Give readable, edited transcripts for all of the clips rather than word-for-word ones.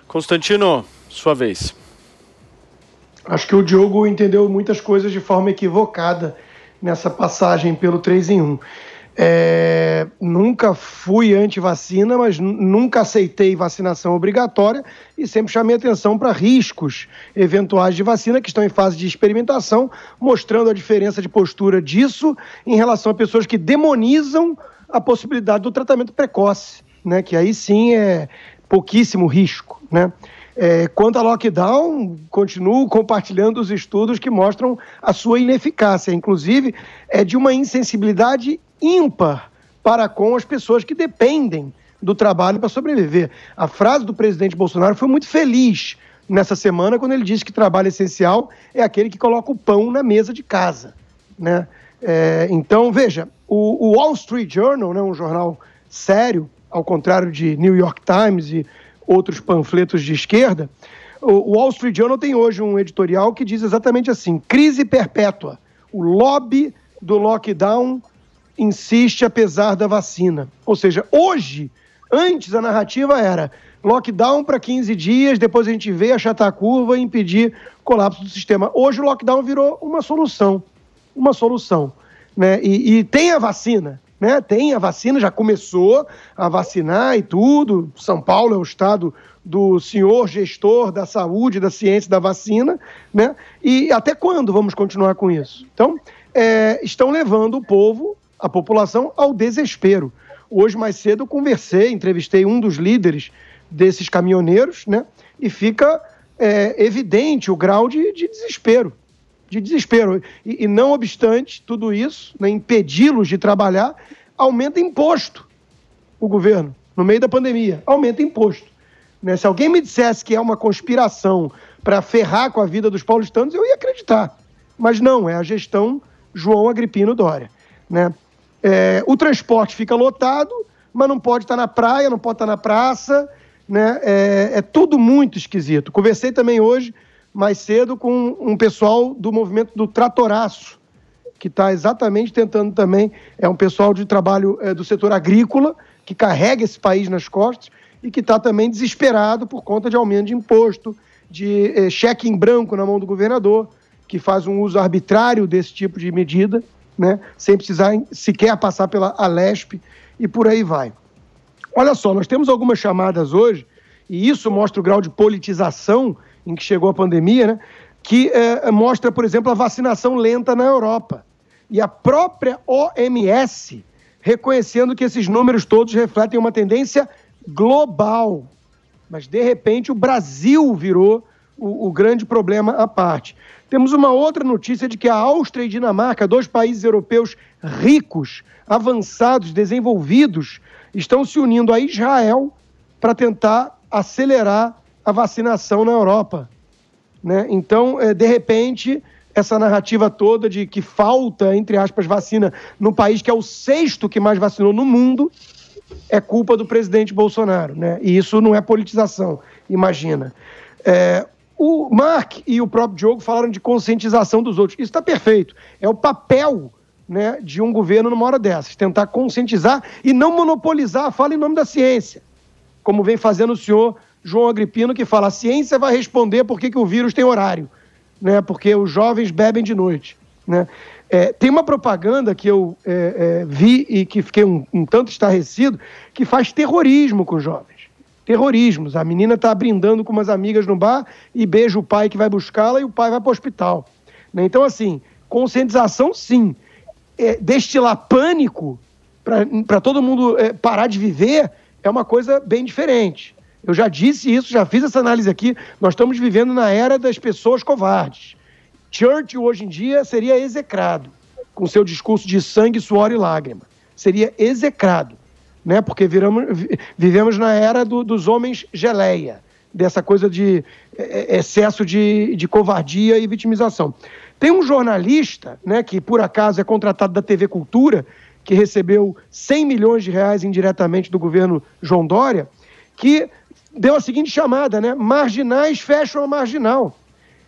Constantino, sua vez. Acho que o Diogo entendeu muitas coisas de forma equivocada nessa passagem pelo 3 em 1. Nunca fui anti-vacina, mas nunca aceitei vacinação obrigatória e sempre chamei atenção para riscos eventuais de vacina que estão em fase de experimentação, mostrando a diferença de postura disso em relação a pessoas que demonizam a possibilidade do tratamento precoce, né? Que aí sim é pouquíssimo risco, né? Quanto a lockdown, continuo compartilhando os estudos que mostram a sua ineficácia, inclusive de uma insensibilidade ímpar para com as pessoas que dependem do trabalho para sobreviver. A frase do presidente Bolsonaro foi muito feliz nessa semana quando ele disse que trabalho essencial é aquele que coloca o pão na mesa de casa, né? Então, veja, o Wall Street Journal, né, um jornal sério, ao contrário de New York Times e outros panfletos de esquerda, o Wall Street Journal tem hoje um editorial que diz exatamente assim: crise perpétua, o lobby do lockdown insiste apesar da vacina. Ou seja, hoje, antes a narrativa era lockdown para 15 dias, depois a gente vê achatar a curva e impedir colapso do sistema. Hoje o lockdown virou uma solução, né? E tem a vacina, né? Tem a vacina, já começou a vacinar e tudo. São Paulo é o estado do senhor gestor da saúde, da ciência da vacina, né? E até quando vamos continuar com isso? Então, estão levando o povo, a população, ao desespero. Hoje, mais cedo, eu entrevistei um dos líderes desses caminhoneiros, né? E fica evidente o grau de desespero. E não obstante tudo isso, né, impedi-los de trabalhar, aumenta imposto o governo, no meio da pandemia, aumenta imposto. Né? Se alguém me dissesse que é uma conspiração para ferrar com a vida dos paulistanos, eu ia acreditar. Mas não, é a gestão João Agripino Dória. Né? O transporte fica lotado, mas não pode estar na praia, não pode estar na praça, né? É tudo muito esquisito. Conversei também hoje, mais cedo, com um pessoal do movimento do Tratoraço, que está exatamente tentando também, é um pessoal de trabalho do setor agrícola, que carrega esse país nas costas e que está também desesperado por conta de aumento de imposto, de cheque em branco na mão do governador, que faz um uso arbitrário desse tipo de medida, né, sem precisar sequer passar pela Alesp e por aí vai. Olha só, nós temos algumas chamadas hoje, e isso mostra o grau de politização em que chegou a pandemia, né? Que mostra, por exemplo, a vacinação lenta na Europa. E a própria OMS reconhecendo que esses números todos refletem uma tendência global. Mas, de repente, o Brasil virou o grande problema à parte. Temos uma outra notícia de que a Áustria e Dinamarca, dois países europeus ricos, avançados, desenvolvidos, estão se unindo a Israel para tentar acelerar a vacinação na Europa, né? Então, de repente, essa narrativa toda de que falta, entre aspas, vacina no país que é o 6º que mais vacinou no mundo, é culpa do presidente Bolsonaro, né? E isso não é politização, imagina. O Mark e o próprio Diogo falaram de conscientização dos outros. Isso está perfeito. É o papel, né, de um governo numa hora dessas, tentar conscientizar e não monopolizar a fala em nome da ciência, como vem fazendo o senhor João Agripino, que fala: a ciência vai responder por que o vírus tem horário, né? Porque os jovens bebem de noite, né? Tem uma propaganda que eu vi e que fiquei um tanto estarrecido, que faz terrorismo com os jovens. Terrorismos. A menina está brindando com umas amigas no bar e beija o pai que vai buscá-la e o pai vai para o hospital, né? Então, assim, conscientização, sim. Destilar pânico para todo mundo parar de viver é uma coisa bem diferente. Eu já disse isso, já fiz essa análise aqui. Nós estamos vivendo na era das pessoas covardes. Churchill, hoje em dia, seria execrado com seu discurso de sangue, suor e lágrima. Seria execrado, né? Porque vivemos na era dos homens geleia, dessa coisa de excesso de covardia e vitimização. Tem um jornalista, né, que por acaso é contratado da TV Cultura, que recebeu 100 milhões de reais indiretamente do governo João Dória, que deu a seguinte chamada, né? Marginais fecham a marginal.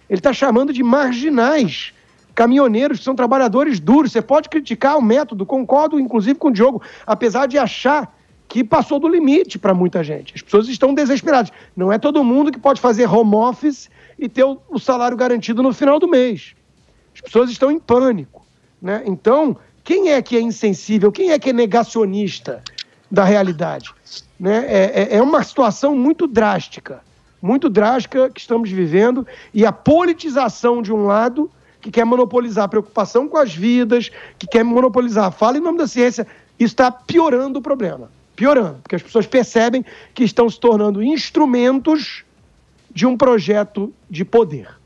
Ele está chamando de marginais caminhoneiros, que são trabalhadores duros. Você pode criticar o método, concordo inclusive com o Diogo, apesar de achar que passou do limite para muita gente. As pessoas estão desesperadas. Não é todo mundo que pode fazer home office e ter o salário garantido no final do mês. As pessoas estão em pânico, né? Então, quem é que é insensível? Quem é que é negacionista da realidade? Né? É uma situação muito drástica que estamos vivendo, e a politização de um lado que quer monopolizar a preocupação com as vidas, que quer monopolizar a fala em nome da ciência, isso está piorando o problema. Piorando, porque as pessoas percebem que estão se tornando instrumentos de um projeto de poder.